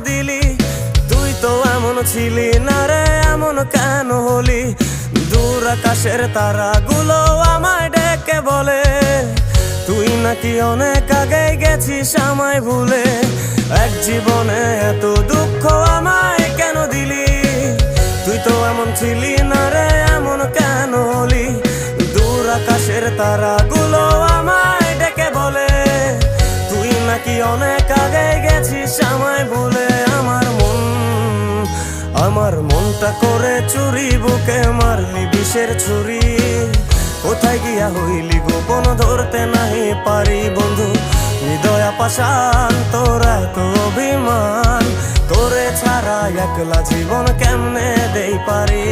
দিলি? তুই তো এমন ছিলি না রে, এমন কেন হলি? দূর আকাশের তারাগুলো আমায় ডেকে বলে তুই নাকি অনেক আগে গেছিস আমায় ভুলে। এক জীবনে এত দুঃখ আমায় কেন দিলি? তুই তো এমন ছিলি না রে, এমন কেন হলি? দূর আকাশের তারাগুলো আমায় ডেকে বলে তুই নাকি অনেক আগে গেছিস আমায় ভুলে। আমার মনটা করে চুরি, বুকে মারলি বিষের ছুরি। কোথায় গিয়া হইলি গোপন ধরতে নাহি পারি বন্ধু। হৃদয় পাষাণ তোর এত অভিমান, তোরে ছাড়া একলা জীবন কেমনে দেই পারি?